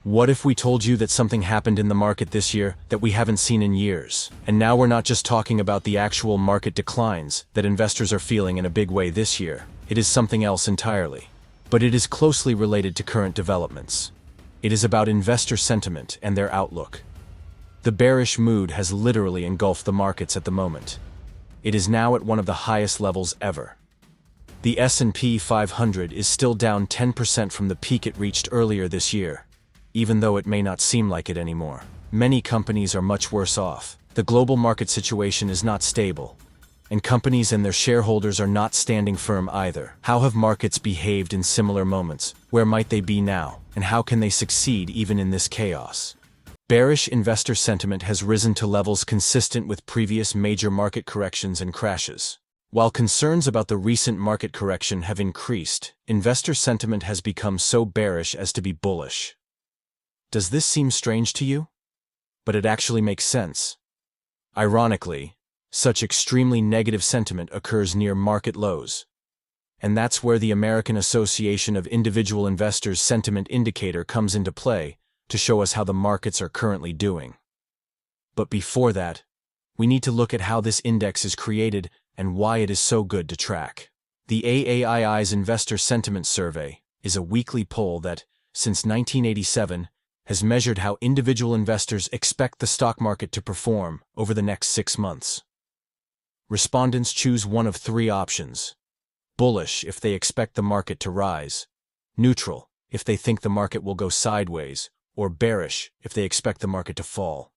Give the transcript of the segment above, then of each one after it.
What if we told you that something happened in the market this year that we haven't seen in years? And now we're not just talking about the actual market declines that investors are feeling in a big way this year. It is something else entirely. But it is closely related to current developments. It is about investor sentiment and their outlook. The bearish mood has literally engulfed the markets at the moment. It is now at one of the highest levels ever. The S&P 500 is still down 10% from the peak it reached earlier this year, even though it may not seem like it anymore. Many companies are much worse off. The global market situation is not stable, and companies and their shareholders are not standing firm either. How have markets behaved in similar moments? Where might they be now? And how can they succeed even in this chaos? Bearish investor sentiment has risen to levels consistent with previous major market corrections and crashes. While concerns about the recent market correction have increased, investor sentiment has become so bearish as to be bullish. Does this seem strange to you? But it actually makes sense. Ironically, such extremely negative sentiment occurs near market lows. And that's where the American Association of Individual Investors Sentiment Indicator comes into play to show us how the markets are currently doing. But before that, we need to look at how this index is created and why it is so good to track. The AAII's Investor Sentiment Survey is a weekly poll that, since 1987, has measured how individual investors expect the stock market to perform over the next 6 months. Respondents choose one of 3 options: bullish if they expect the market to rise, neutral if they think the market will go sideways, or bearish if they expect the market to fall.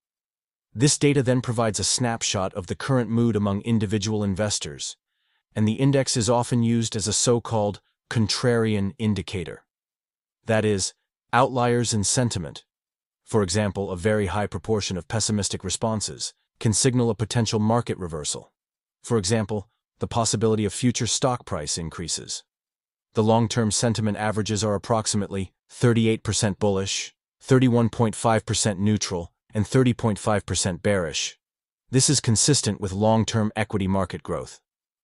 This data then provides a snapshot of the current mood among individual investors, and the index is often used as a so-called contrarian indicator. That is, outliers in sentiment, for example, a very high proportion of pessimistic responses, can signal a potential market reversal. For example, the possibility of future stock price increases. The long-term sentiment averages are approximately 38% bullish, 31.5% neutral, and 30.5% bearish. This is consistent with long-term equity market growth.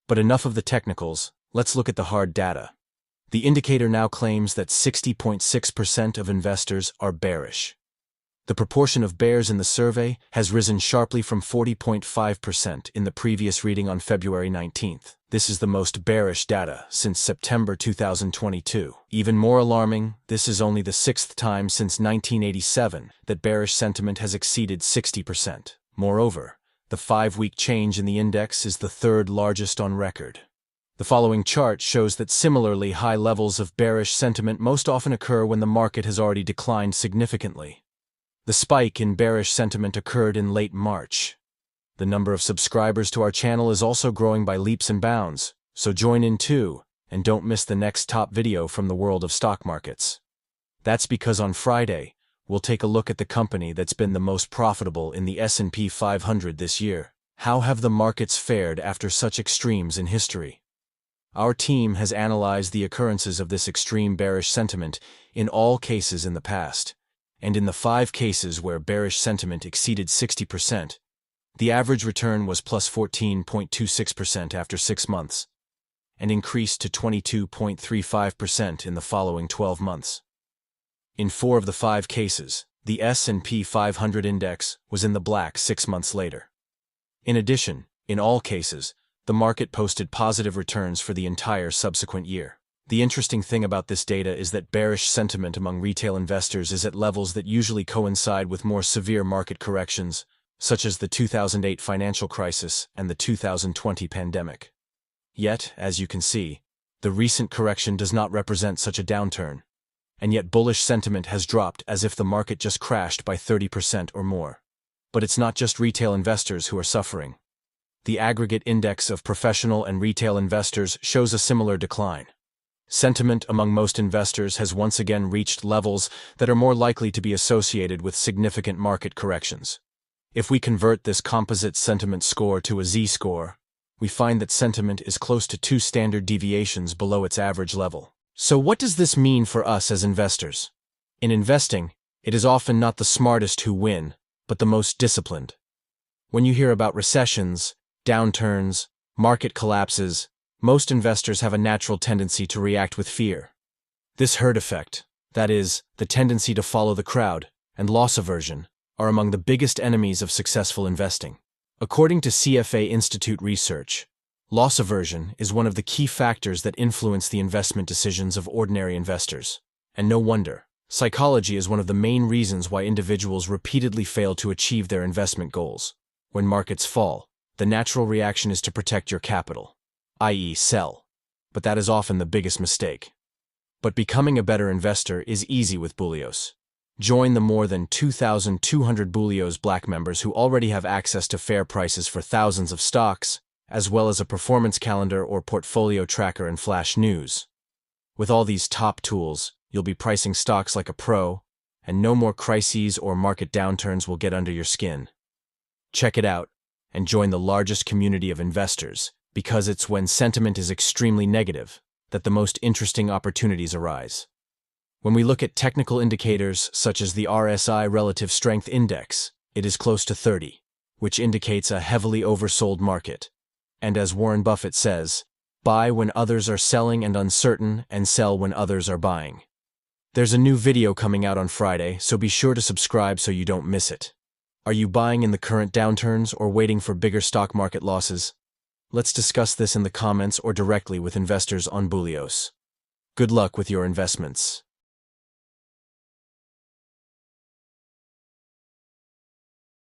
But enough of the technicals, let's look at the hard data. The indicator now claims that 60.6% of investors are bearish. The proportion of bears in the survey has risen sharply from 40.5% in the previous reading on February 19th. This is the most bearish data since September 2022. Even more alarming, this is only the 6th time since 1987 that bearish sentiment has exceeded 60%. Moreover, the 5-week change in the index is the 3rd largest on record. The following chart shows that similarly high levels of bearish sentiment most often occur when the market has already declined significantly. The spike in bearish sentiment occurred in late March. The number of subscribers to our channel is also growing by leaps and bounds, so join in too, and don't miss the next top video from the world of stock markets. That's because on Friday, we'll take a look at the company that's been the most profitable in the S&P 500 this year. How have the markets fared after such extremes in history? Our team has analyzed the occurrences of this extreme bearish sentiment in all cases in the past, and in the 5 cases where bearish sentiment exceeded 60%, the average return was plus 14.26% after 6 months, and increased to 22.35% in the following 12 months. In 4 of the 5 cases, the S&P 500 index was in the black 6 months later. In addition, in all cases, the market posted positive returns for the entire subsequent year. The interesting thing about this data is that bearish sentiment among retail investors is at levels that usually coincide with more severe market corrections, such as the 2008 financial crisis and the 2020 pandemic. Yet, as you can see, the recent correction does not represent such a downturn, and yet bullish sentiment has dropped as if the market just crashed by 30% or more. But it's not just retail investors who are suffering. The aggregate index of professional and retail investors shows a similar decline. Sentiment among most investors has once again reached levels that are more likely to be associated with significant market corrections. If we convert this composite sentiment score to a z-score, we find that sentiment is close to 2 standard deviations below its average level. So what does this mean for us as investors? In investing, it is often not the smartest who win, but the most disciplined. When you hear about recessions, downturns, market collapses, most investors have a natural tendency to react with fear. This herd effect, That is, the tendency to follow the crowd and loss aversion are among the biggest enemies of successful investing. According to CFA Institute research, loss aversion is one of the key factors that influence the investment decisions of ordinary investors. And no wonder. Psychology is one of the main reasons why individuals repeatedly fail to achieve their investment goals. When markets fall, the natural reaction is to protect your capital, i.e. sell. But that is often the biggest mistake. But becoming a better investor is easy with 𝗕𝗂𝗶ecie. Join the more than 2,200 𝗕𝗂𝗶ecie Black members who already have access to fair prices for thousands of stocks, as well as a performance calendar or portfolio tracker and flash news. With all these top tools, you'll be pricing stocks like a pro, and no more crises or market downturns will get under your skin. Check it out, and join the largest community of investors, because it's when sentiment is extremely negative that the most interesting opportunities arise. When we look at technical indicators such as the RSI Relative Strength Index, it is close to 30, which indicates a heavily oversold market. And as Warren Buffett says, buy when others are selling and uncertain, and sell when others are buying. There's a new video coming out on Friday, so be sure to subscribe so you don't miss it. Are you buying in the current downturns or waiting for bigger stock market losses? Let's discuss this in the comments or directly with investors on 𝗕𝗂𝗶ecie. Good luck with your investments.